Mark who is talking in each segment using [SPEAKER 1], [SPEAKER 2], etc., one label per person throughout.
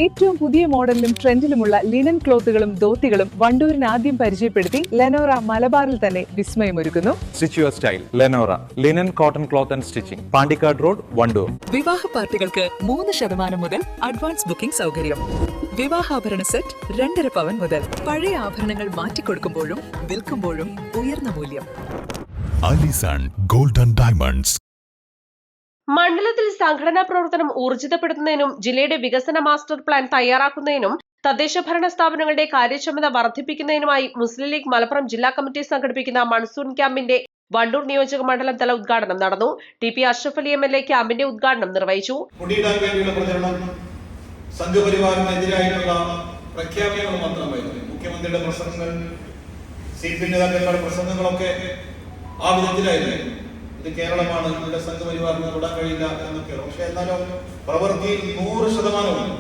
[SPEAKER 1] ഏറ്റവും പുതിയ മോഡലിലും ട്രെൻഡിലുമുള്ള ലിനൻ ക്ലോത്തുകളും ധോത്തികളും വണ്ടൂരിന് ആദ്യം പരിചയപ്പെടുത്തി ലെനോറ മലബാറിൽ തന്നെ വിസ്മയമൊരുക്കുന്നു.
[SPEAKER 2] Stitch your style Lenora linen cotton cloth and stitching, Pandikkad road, Wandoor.
[SPEAKER 3] വിവാഹ പാർട്ടികൾക്ക് 3% മുതൽ അഡ്വാൻസ് ബുക്കിംഗ് സൗകര്യം. വിവാഹാഭരണ സെറ്റ് 2.5 പവൻ മുതൽ. പഴയ ആഭരണങ്ങൾ മാറ്റിക്കൊടുക്കുമ്പോഴും വിൽക്കുമ്പോഴും ഉയർന്ന മൂല്യം.
[SPEAKER 4] Allison golden diamonds.
[SPEAKER 5] മണ്ഡലത്തിൽ സംഘടനാ പ്രവർത്തനം ഊർജിതപ്പെടുത്തുന്നതിനും ജില്ലയുടെ വികസന മാസ്റ്റർ പ്ലാൻ തയ്യാറാക്കുന്നതിനും തദ്ദേശ ഭരണ സ്ഥാപനങ്ങളുടെ കാര്യക്ഷമത വർദ്ധിപ്പിക്കുന്നതിനുമായി മുസ്ലിം ലീഗ് മലപ്പുറം ജില്ലാ കമ്മിറ്റി സംഘടിപ്പിക്കുന്ന മൺസൂൺ ക്യാമ്പിന്റെ വണ്ടൂർ നിയോജക മണ്ഡലം തല ഉദ്ഘാടനം നടന്നു. ടി.പി. അഷ്റഫ് അലി എം.എൽ.എ. ക്യാമ്പിന്റെ ഉദ്ഘാടനം നിർവഹിച്ചു.
[SPEAKER 6] സംഘപരിവാറിനെതിരായിട്ടുള്ള പ്രഖ്യാപനങ്ങൾ മാത്രമായിരുന്നു. മുഖ്യമന്ത്രിയുടെ പ്രസംഗങ്ങൾ, സി.പി. നേതാക്കളുടെ പ്രസംഗങ്ങളൊക്കെ ആ വിധത്തിലായിരുന്നു. ഇത് കേരളമാണ്, ഇവിടെ സംഘപരിവാറിന് തൊടാൻ കഴിയില്ല എന്നൊക്കെ. പക്ഷെ എന്നാലും പ്രവൃത്തിയിൽ 100%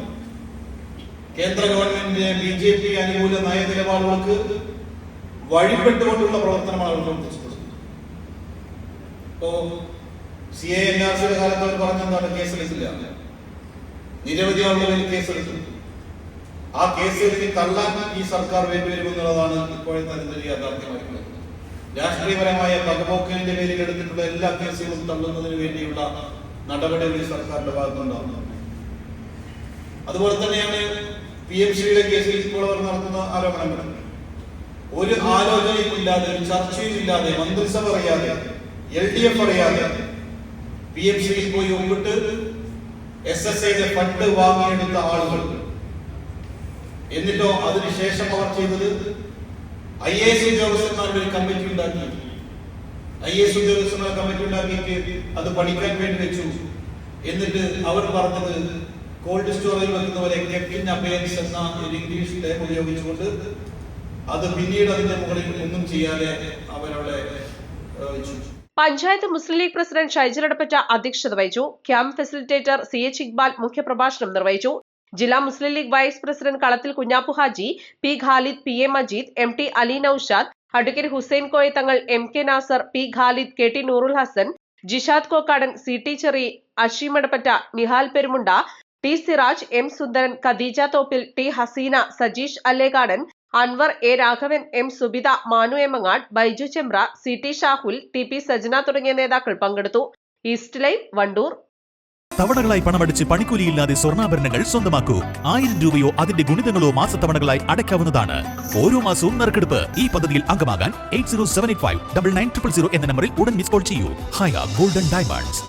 [SPEAKER 6] കേന്ദ്ര ഗവൺമെന്റിന്റെ BJP അനുകൂല നയനിലപാടുകൾക്ക് വഴിപ്പെട്ടുകൊണ്ടുള്ള പ്രവർത്തനമാണ് അവർ പ്രവർത്തിച്ചിട്ടുള്ളത്. ഇപ്പോ CA-NRC-യുടെ കാലത്ത് അവർ പറഞ്ഞെന്താണ്? കേസെടുക്കില്ല. നിരവധി ആളുകളിൽ കേസെടുത്തു. ആ കേസെടുത്ത് തള്ളാൻ ഈ സർക്കാർ വേണ്ടിവരുമെന്നുള്ളതാണ് ഇപ്പോഴത്തെ അതിന്റെ യാഥാർത്ഥ്യമായിട്ടുള്ളത്. രാഷ്ട്രീയപരമായ പകപോക്കലിന്റെ പേരിൽ എടുത്തിട്ടുള്ള എല്ലാ കേസുകളും തള്ളുന്നതിന് വേണ്ടിയുള്ള നടപടികൾ ഈ സർക്കാരിന്റെ ഭാഗത്തുണ്ടാകുന്നത്. അതുപോലെ തന്നെയാണ് PMC-യുടെ കേസിൽ ഇപ്പോൾ അവർ നടത്തുന്ന ആരോപണങ്ങൾ. ഒരു ആലോചനയും ഇല്ലാതെ, ഒരു ചർച്ചയും ഇല്ലാതെ, മന്ത്രിസഭ അറിയാതെ, LDF അറിയാതെ PMC-യിൽ പോയി ഒപ്പിട്ട് SSA-യുടെ ഫണ്ട് വാങ്ങിയെടുത്ത ആളുകൾ. എന്നിട്ടോ അതിനുശേഷം അവർ ചെയ്തത് IAS ഉദ്യോഗസ്ഥന്മാരുടെ ഒരു കമ്മിറ്റി ഉണ്ടാക്കി. IAS ഉദ്യോഗസ്ഥന്മാരുടെ കമ്മിറ്റി ഉണ്ടാക്കിയിട്ട് അത് പഠിക്കാൻ വേണ്ടി വെച്ചു. എന്നിട്ട് അവർ പറഞ്ഞത് കോൾഡ് സ്റ്റോറേജിൽ വെക്കുന്ന പോലെ കെപ്റ്റിൻ അബയൻസ് എന്ന ഒരു ഇംഗ്ലീഷ് ടേം ഉപയോഗിച്ചുകൊണ്ട് അത് പിന്നീട് അതിന്റെ മുകളിൽ ഒന്നും ചെയ്യാതെ അവരവിടെ വെച്ചു.
[SPEAKER 5] പഞ്ചായത്ത് മുസ്ലിം ലീഗ് പ്രസിഡന്റ് ഷൈജൽ അടപ്പറ്റ അധ്യക്ഷത വഹിച്ചു. ക്യാമ്പ് ഫെസിലിറ്റേറ്റർ CH ഇക്ബാൽ മുഖ്യപ്രഭാഷണം നിർവഹിച്ചു. ജില്ലാ മുസ്ലിം league vice president Kalathil Kunhappu Haji, P. Khalid, PA Majeed, MT Ali Noushad, advocate Hussain Koyathangal, MK Nasar, P. Khalid, KT Noorul Hasan, Jishad Kokkadan, CT Cherry, Asheem Adappatta, Nihal Perumunda, T. Siraj, M. Sundaran, Khadeeja Thoppil, T. Haseena, Sajeesh Allekadan, Anwar, A. Raghavan, M. Subitha, Manu Emangad, Baiju Chembra, CT Shahul, TP Sajana തുടങ്ങിയ നേതാക്കൾ പങ്കെടുത്തു. East Live, Wandoor.
[SPEAKER 4] തവണകളായി പണമടിച്ച് പണിക്കൂലിയില്ലാതെ സ്വർണ്ണാഭരണങ്ങൾ സ്വന്തമാക്കൂ. 1000 രൂപയോ അതിന്റെ ഗുണിതങ്ങളോ മാസത്തവണകളായി അടയ്ക്കാവുന്നതാണ്. ഓരോ മാസവും നറുക്കെടുപ്പ്. ഈ പദ്ധതിയിൽ അംഗമാകാൻ 8078599000 എന്ന നമ്പറിൽ ഉടൻ മിസ് കോൾ ചെയ്യൂ. ഹയ ഗോൾഡൻ ഡയമണ്ട്സ്.